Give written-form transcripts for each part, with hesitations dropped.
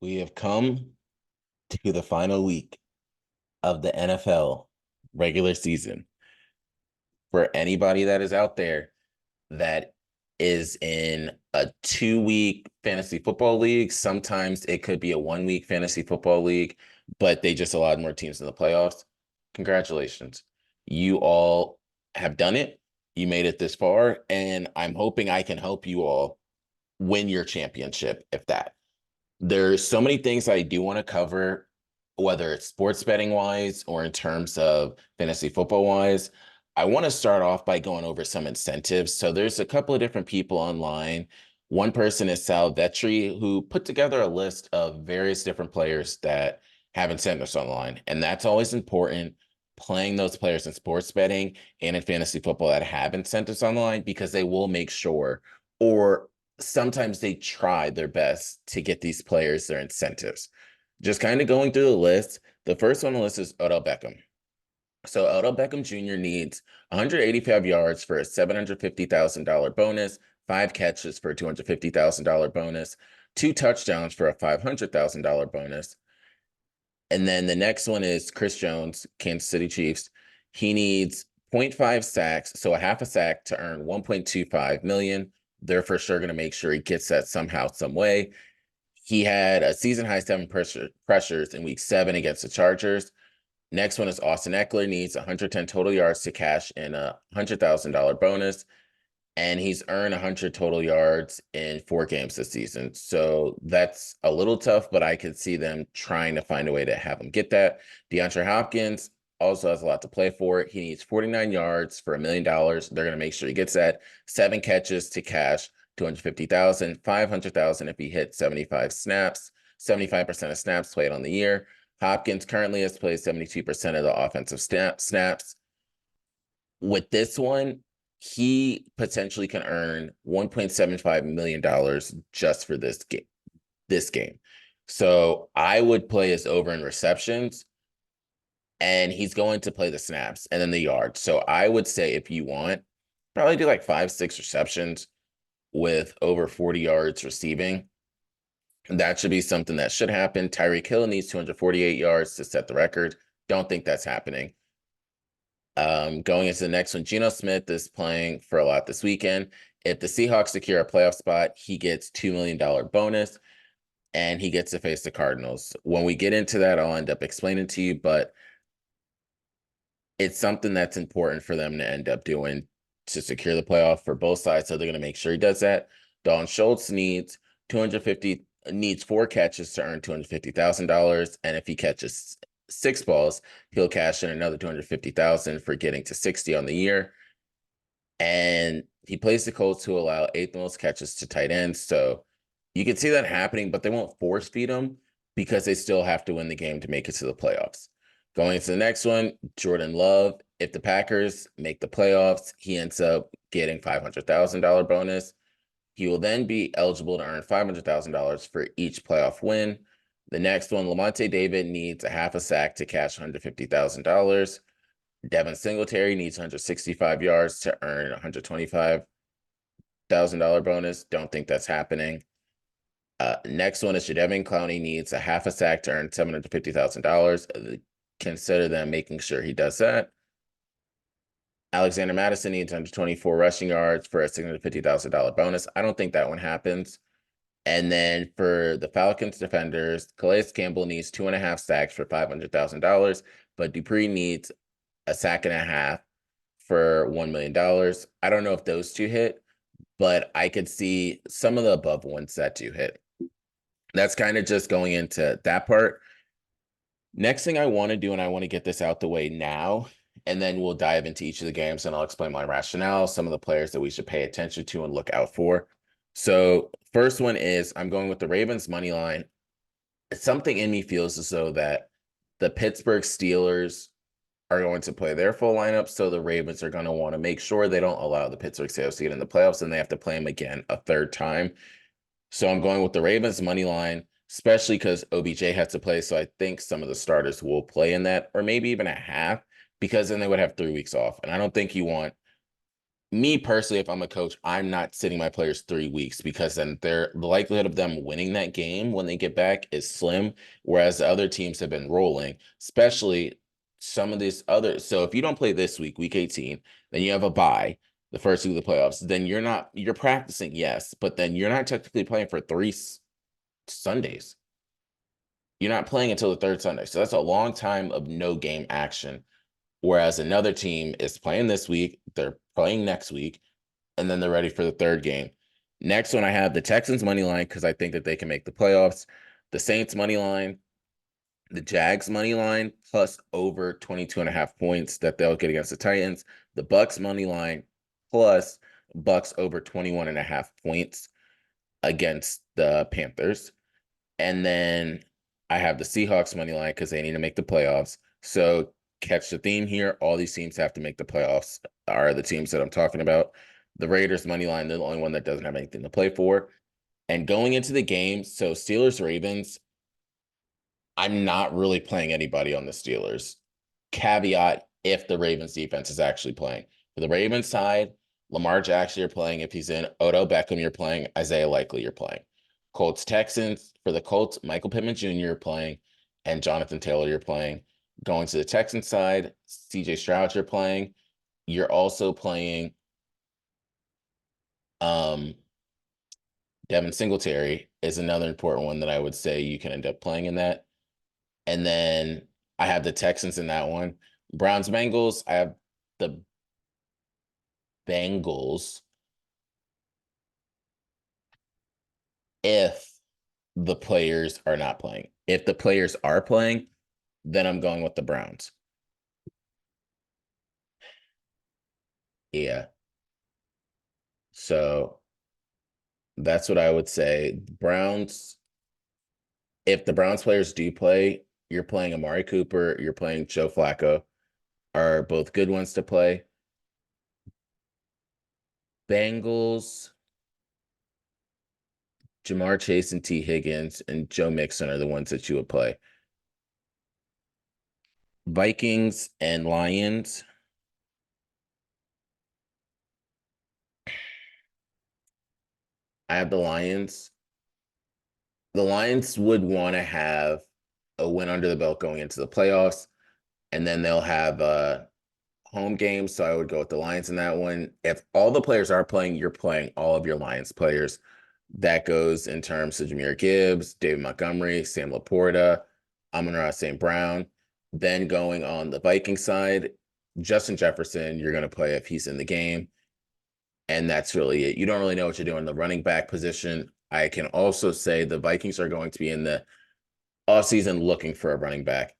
We have come to the final week of the NFL regular season. For anybody that is out there that is in a 2-week fantasy football league, sometimes it could be a 1-week fantasy football league, but they just allowed more teams in the playoffs. Congratulations. You all have done it. You made it this far, and I'm hoping I can help you all win your championship, if that. There's so many things I do want to cover, whether it's sports betting wise or in terms of fantasy football wise. I want to start off by going over some incentives. So there's a couple of different people online. One person is Sal Vetri, who put together a list of various different players that have incentives online. And that's always important, playing those players in sports betting and in fantasy football that have incentives online, because they will make sure, or sometimes they try their best to get these players their incentives. Just kind of going through the list. The first one on the list is Odell Beckham. So Odell Beckham Jr. needs 185 yards for a $750,000 bonus, 5 catches for a $250,000 bonus, 2 touchdowns for a $500,000 bonus. And then the next one is Chris Jones, Kansas City Chiefs. He needs 0.5 sacks, so a half a sack to earn 1.25 million. They're for sure going to make sure he gets that somehow, some way. He had a season high 7 pressures in week 7 against the Chargers. Next one is Austin Eckler, needs 110 total yards to cash in a $100,000 bonus. And he's earned 100 total yards in 4 games this season. So that's a little tough, but I could see them trying to find a way to have him get that. DeAndre Hopkins also has a lot to play for. He needs 49 yards for $1 million. They're going to make sure he gets that. 7 catches to cash, 250,000, 500,000 if he hits 75 snaps, 75% of snaps played on the year. Hopkins currently has played 72% of the offensive snaps. With this one, he potentially can earn $1.75 million just for this game. So I would play his over in receptions, and he's going to play the snaps and then the yards. So I would say, if you want, probably do like 5-6 receptions with over 40 yards receiving. That should be something that should happen. Tyreek Hill needs 248 yards to set the record. Don't think that's happening. Going into the next one, Geno Smith is playing for a lot this weekend. If the Seahawks secure a playoff spot, he gets $2 million bonus, and he gets to face the Cardinals. When we get into that, I'll end up explaining to you, but it's something that's important for them to end up doing to secure the playoff for both sides. So they're going to make sure he does that. Dalton Schultz needs 4 catches to earn $250,000, and if he catches 6 balls, he'll cash in another $250,000 for getting to 60 on the year. And he plays the Colts, who allow 8th most catches to tight ends. So you can see that happening, but they won't force feed him because they still have to win the game to make it to the playoffs. Going into the next one, Jordan Love. If the Packers make the playoffs, he ends up getting $500,000 bonus. He will then be eligible to earn $500,000 for each playoff win. The next one, Lamonte David needs a half a sack to cash $150,000. Devin Singletary needs 165 yards to earn $125,000 bonus. Don't think that's happening. Next one is Jadeveon Clowney needs a half a sack to earn $750,000. Consider them making sure he does that. Alexander Mattison needs 124 rushing yards for a $650,000 bonus. I don't think that one happens. And then for the Falcons defenders, Calais Campbell needs 2.5 sacks for $500,000, but Dupree needs a sack and a half for $1 million. I don't know if those two hit, but I could see some of the above ones that do hit. That's kind of just going into that part. Next thing I want to do, and I want to get this out the way now, and then we'll dive into each of the games and I'll explain my rationale, some of the players that we should pay attention to and look out for. So first one is I'm going with the Ravens money line. Something in me feels as though that the Pittsburgh Steelers are going to play their full lineup, so the Ravens are going to want to make sure they don't allow the Pittsburgh Steelers to get in the playoffs, and they have to play them again a third time. So I'm going with the Ravens money line, especially because OBJ has to play, so I think some of the starters will play in that, or maybe even a half, because then they would have 3 weeks off, and I don't think you want me personally, if I'm a coach, I'm not sitting my players 3 weeks because then the likelihood of them winning that game when they get back is slim. Whereas the other teams have been rolling, especially some of these other. So if you don't play this week, week 18, then you have a bye the first week of the playoffs. Then you're practicing, yes, but then you're not technically playing for three Sundays. You're not playing until the third Sunday. So that's a long time of no game action. Whereas another team is playing this week, they're playing next week, and then they're ready for the third game. Next one, I have the Texans money line because I think that they can make the playoffs. The Saints money line, the Jags money line, plus over 22.5 points that they'll get against the Titans. The Bucks money line, plus Bucks over 21.5 points against the Panthers. And then I have the Seahawks money line because they need to make the playoffs. So catch the theme here. All these teams have to make the playoffs are the teams that I'm talking about. The Raiders money line, they're the only one that doesn't have anything to play for. And going into the game, so Steelers Ravens, I'm not really playing anybody on the Steelers. Caveat if the Ravens defense is actually playing. For the Ravens side, Lamar Jackson, you're playing. If he's in Odell Beckham, you're playing. Isaiah Likely, you're playing. Colts Texans, for the Colts, Michael Pittman Jr. you're playing, and Jonathan Taylor, you're playing. Going to the Texans side, CJ Stroud, you're playing. You're also playing Devin Singletary is another important one that I would say you can end up playing in that. And then I have the Texans in that one. Browns Bengals, I have the Bengals if the players are not playing. If the players are playing, then I'm going with the Browns. Yeah. So that's what I would say. Browns, if the Browns players do play, you're playing Amari Cooper, you're playing Joe Flacco, are both good ones to play. Bengals, Jamar Chase and T. Higgins and Joe Mixon are the ones that you would play. Vikings and Lions. I have the Lions. The Lions would want to have a win under the belt going into the playoffs, and then they'll have home games. So I would go with the Lions in that one. If all the players are playing, you're playing all of your Lions players. That goes in terms of Jahmyr Gibbs, David Montgomery, Sam Laporta, Amon-Ra St. Brown. Then going on the Viking side, Justin Jefferson, you're going to play if he's in the game. And that's really it. You don't really know what you're doing in the running back position. I can also say the Vikings are going to be in the offseason looking for a running back.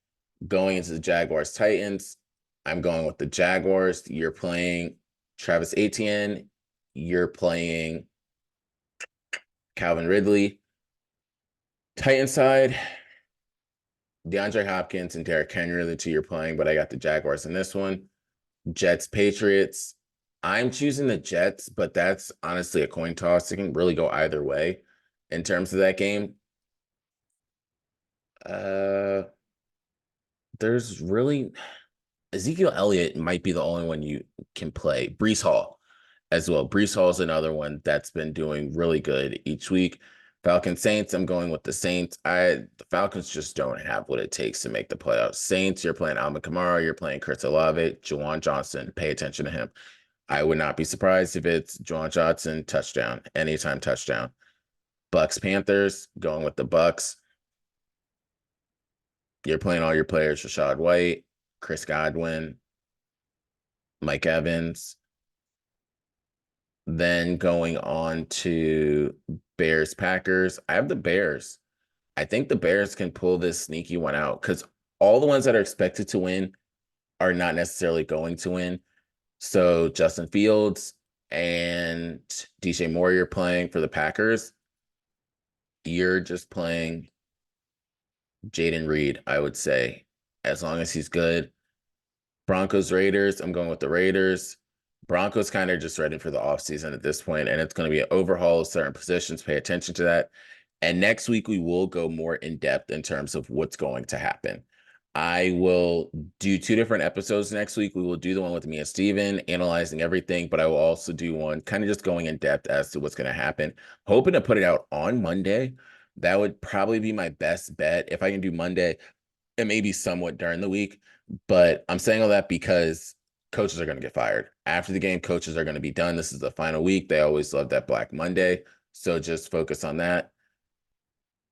Going into the Jaguars Titans, I'm going with the Jaguars. You're playing Travis Etienne. You're playing Calvin Ridley. Titan side, DeAndre Hopkins and Derrick Henry are the two you're playing, but I got the Jaguars in this one. Jets, Patriots. I'm choosing the Jets, but that's honestly a coin toss. It can really go either way in terms of that game. There's really Ezekiel Elliott might be the only one you can play. Breece Hall as well. Breece Hall is another one that's been doing really good each week. Falcons Saints, I'm going with the Saints. The Falcons just don't have what it takes to make the playoffs. Saints, you're playing Alvin Kamara, you're playing Chris Olave, Juwan Johnson. Pay attention to him. I would not be surprised if it's Juwan Johnson touchdown, anytime touchdown. Bucks Panthers, going with the Bucks. You're playing all your players: Rashad White, Chris Godwin, Mike Evans. Then going on to Bears Packers. I have the Bears. I think the Bears can pull this sneaky one out because all the ones that are expected to win are not necessarily going to win. So Justin Fields and DJ Moore, you're playing for the Packers. You're just playing Jaden Reed, I would say, as long as he's good. Broncos, Raiders, I'm going with the Raiders. Broncos kind of just ready for the offseason at this point, and it's going to be an overhaul of certain positions. Pay attention to that. And next week, we will go more in depth in terms of what's going to happen. I will do 2 different episodes next week. We will do the one with me and Steven analyzing everything, but I will also do one kind of just going in depth as to what's going to happen. Hoping to put it out on Monday. That would probably be my best bet. If I can do Monday, it may be somewhat during the week, but I'm saying all that because coaches are going to get fired. After the game, coaches are going to be done. This is the final week. They always love that Black Monday. So just focus on that.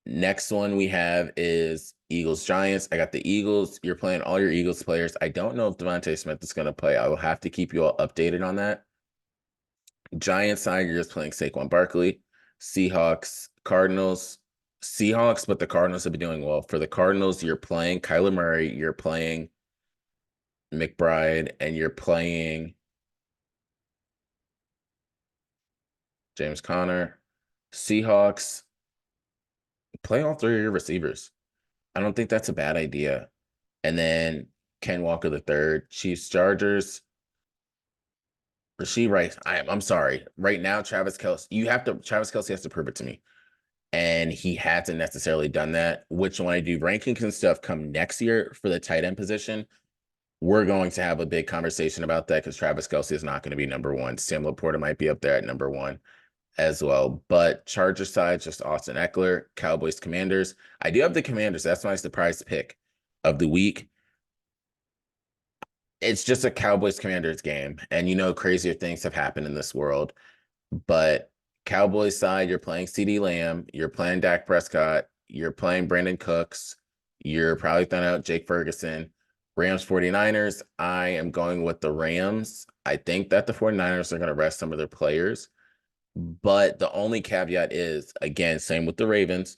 Next one we have is Eagles Giants. I got the Eagles. You're playing all your Eagles players. I don't know if Devontae Smith is going to play. I will have to keep you all updated on that. Giants side, you're just playing Saquon Barkley. Seahawks, Cardinals. Seahawks, but the Cardinals have been doing well. For the Cardinals, you're playing Kyler Murray, you're playing McBride, and you're playing James Conner. Seahawks, play all 3 of your receivers. I don't think that's a bad idea. And then Ken Walker the third, Chiefs, Chargers. Rasheed Rice. I'm sorry. Right now, Travis Kelce has to prove it to me. And he hasn't necessarily done that, which when I do rankings and stuff come next year for the tight end position, we're going to have a big conversation about that because Travis Kelce is not going to be number one. Sam Laporta might be up there at number one as well. But Charger side, just Austin Eckler. Cowboys, Commanders. I do have the Commanders. That's my surprise pick of the week. It's just a Cowboys Commanders game. And crazier things have happened in this world. But Cowboys side, you're playing CeeDee Lamb, you're playing Dak Prescott, you're playing Brandon Cooks, you're probably throwing out Jake Ferguson. Rams 49ers, I am going with the Rams. I think that the 49ers are going to rest some of their players. But the only caveat is, again, same with the Ravens.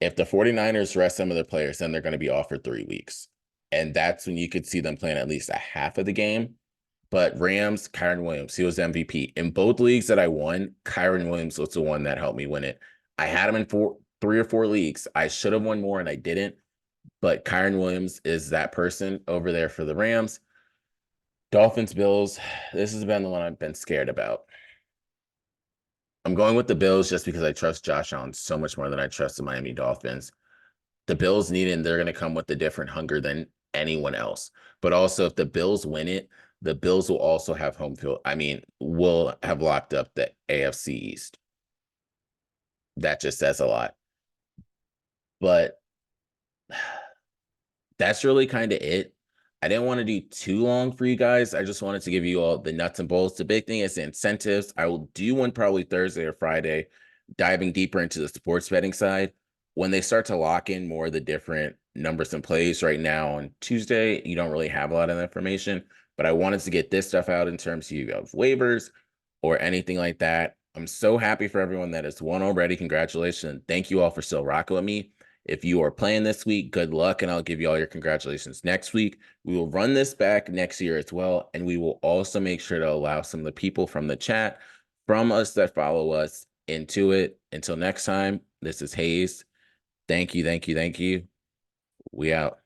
If the 49ers rest some of their players, then they're going to be off for 3 weeks. And that's when you could see them playing at least a half of the game. But Rams, Kyron Williams, he was MVP. In both leagues that I won, Kyron Williams was the one that helped me win it. I had him in 3 or 4 leagues. I should have won more and I didn't. But Kyron Williams is that person over there for the Rams. Dolphins, Bills. This has been the one I've been scared about. I'm going with the Bills just because I trust Josh Allen so much more than I trust the Miami Dolphins. The Bills need it, and they're going to come with a different hunger than anyone else. But also, if the Bills win it, the Bills will also have home field. I mean, will have locked up the AFC East. That just says a lot. But that's really kind of it. I didn't want to do too long for you guys. I just wanted to give you all the nuts and bolts. The big thing is the incentives. I will do one probably Thursday or Friday, diving deeper into the sports betting side. When they start to lock in more of the different numbers and plays right now on Tuesday, you don't really have a lot of information. But I wanted to get this stuff out in terms of waivers or anything like that. I'm so happy for everyone that has won already. Congratulations. Thank you all for still rocking with me. If you are playing this week, good luck, and I'll give you all your congratulations next week. We will run this back next year as well, and we will also make sure to allow some of the people from the chat, from us that follow us, into it. Until next time, this is Hayes. Thank you, thank you, thank you. We out.